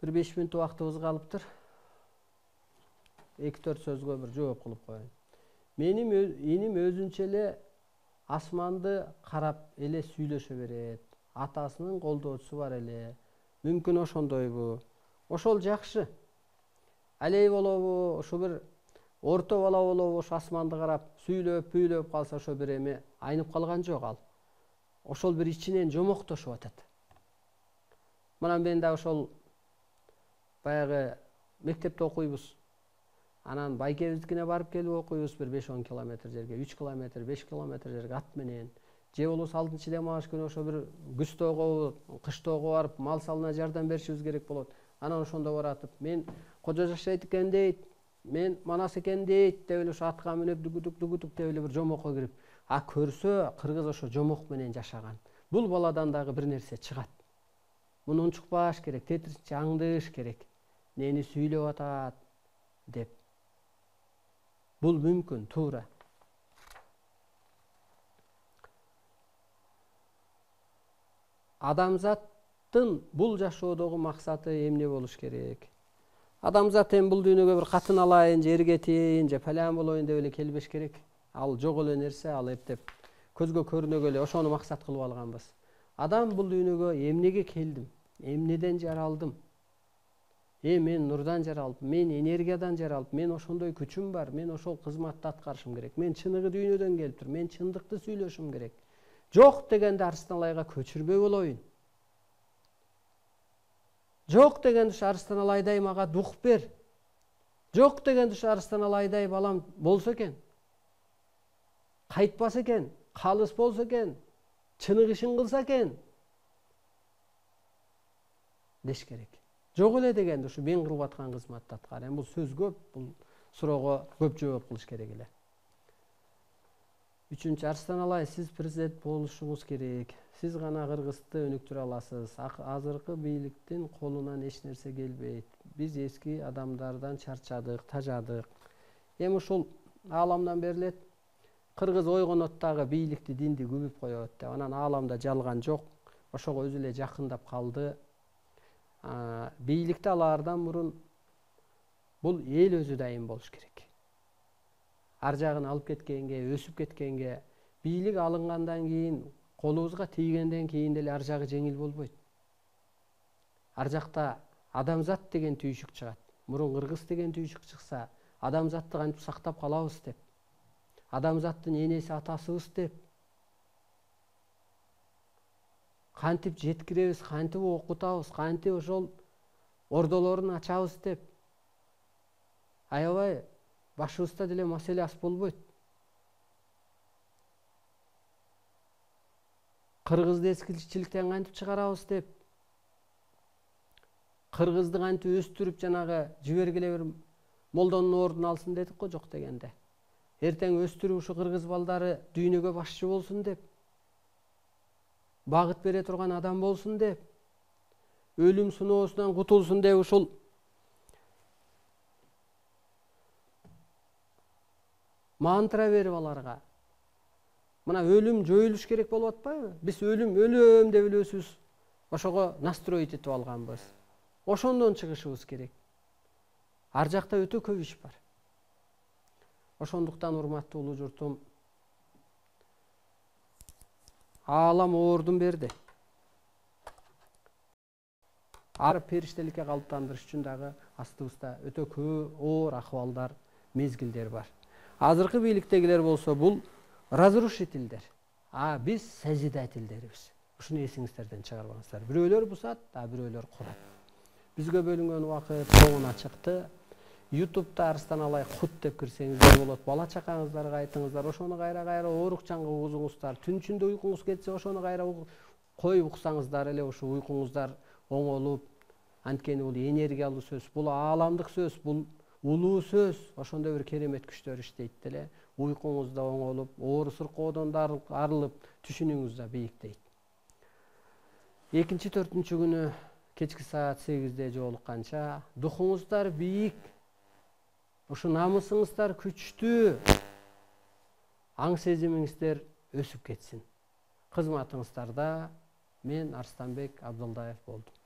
Bir 5 мүнөт убактыбыз калыптыр. 2-4 сөзгө bir жооп кылып коеюн. Менин иним өзүнчө эле асманды карап эле сүйлөшө берет. Атасынын колдоочусу бар эле. Мүмкүн ошондойбу. Ошол жакшы. Алей болобу, ошо bir орто бала болобу, ошо асманды карап сүйлөп, пүйлөп калса ошо bir эме айнып калган жок ал. Ошол bir ичинен жомоктошуп атат. Мына мен да ошол баягы мектепте окуйбуз. Анан байкебиздикине барып келип окуйбуз bir 5-10 километр жерге, 3 километр, 5 километр жерге ат менен. Же болбосо 6-демалыш күнү ошо bir күзтөгө, кыштоого барып мал салына жардам беришибиз керек болот. Анан ошондо баратып, мен кожо жашайт экен дейт, мен манас экен дейт деп эле ошо атка минип дугутук деп эле bir жомокко кирип, а көрсө кыргыз ошо жомок менен жашаган. Бул баладан дагы bir нерсе чыгат. Муну унчукпаш керек, тетиринче аңдыш керек. Нени сүйлөп атат деп. Бул мүмкүн, туура. Адамзаттын бул жашоодогу максаты эмне болуш керек? Адамзат эми бул дүйнөгө bir катын алайын, же эргетейин, же палан болоюн деп эле келбеш керек. Ал жок эле нерсе, ал эптеп көзгө көрүнөгө эле ошону максат кылып алганбыз. Адам бул дүйнөгө эмнеге келдим? Эмнеден жаралдым? Мен нурдан жаралдым, мен энергиядан жаралдым, мен ошондой күчүм бар, мен ошол кызматты аткарышым керек. Мен чыныгы дүйнөдөн келип тур, мен чындыкты сүйлөшүм керек. Жок дегенде Арыстан Алайга көчүрбөй болоюн. Жок дегенде ушу Арыстан Алайдай мага дух бер. Жок дегенде ушу Арыстан Алайдай балам болсо экен. Кайтпаса экен, калыс болсо экен, чыныгы ишин кылса экен деш керек. Жок эле дегенде ушу мен кылып аткан кызматты аткар. Бул сөз көп, бул суроого көп жооп кылыш керек эле. Үчүнчү, Арыстан Алай, сиз президент болушуңуз керек. Сиз гана Кыргызды өнүктүрө аласыз. Азыркы бийликтин колунан эч нерсе келбейт. Биз эски адамдардан чарчадык, тажадык. Эми ушул ааламдан берилет. Кыргыз ойгонот дагы бийликти, динди күбүп коет деп. Анан ааламда жалган жок. Ошого өзү эле жакындап калды. Бийликти алаардан мурун бул эл өзү дайым болуш керек. Ар жагын алып кеткенге, өсүп кеткенге, бийлик алынгандан кийин, колубузга тийгенден кийин деле ар жагы жеңил болбойт. Ар жакта адамзат деген түйшүк чыгат. Мурун кыргыз деген түйшүк чыкса, адамзатты кантип сактап калабыз деп. Адамзаттын энеси атасыбыз деп. Кантип жеткиребиз, кантип окутабыз, кантип ошол ордолорун ачабыз деп. Аябай башыбызда деле маселе аз болбойт. Кыргызды эскичиликтен кантип чыгарабыз деп. Кыргызды кантип өстүрүп жанагы жибергиле bir молдонун ордун алсын дедик го, жок дегенде. Эртең өстүрүп ушу кыргыз балдары дүйнөгө башчы болсун деп. Багыт бере турган адам болсун деп. Өлүм сыноосунан кутулсун деп ушул мантра берип аларга. Мына өлүм жоюлуш керек болуп атпайбы? Биз өлөм деп эле өзүбүз ошого настроить этип алганбыз. Ошондон чыгышыбыз керек. Ар жакта өтө көп иш бар. Ошондуктан урматтуу улуу журтум, аалам ордун берди. Ар периштеликке калыптандырыш үчүн дагы астыбызда өтө көп оор акыбалдар, мезгилдер бар. Азыркы бийликтегилер болсо бул разрушительдер. Биз созидательдербиз. Ушуну эсиңиздерден чыгарбаңыздар. Бирөөлөр бусат, бирөөлөр курат. Бизге бөлүнгөн убакыт соңуна чыкты. YouTube'da Арыстан Алай кут деп кирсеңиздер болот. Бала чакаңыздарга айтыңыздар, ошону кайра-кайра оорукчанга угузуңуздар. Түн ичинде уйкуңуз кетсе, ошону кайра коюп уксаңыздар эле ушу уйкуңуздар оңолуп, анткени бул энергиялуу сөз, бул ааламдык сөз, бул улуу сөз, ошондой bir керемет күчтөр иштейт деле. Уйкуңузда оңолуп, оору сыркоодон арылып, түшүнүңүз да бийиктейт. 2-4 күнү кечки саат 8-де жолукканча духуңуздар бийик, ушу намысыңыздар күчтүү, аң сезимиңиздер өсүп кетсин. Кызматыңыздарда мен Арстанбек Абдылдаев болдум.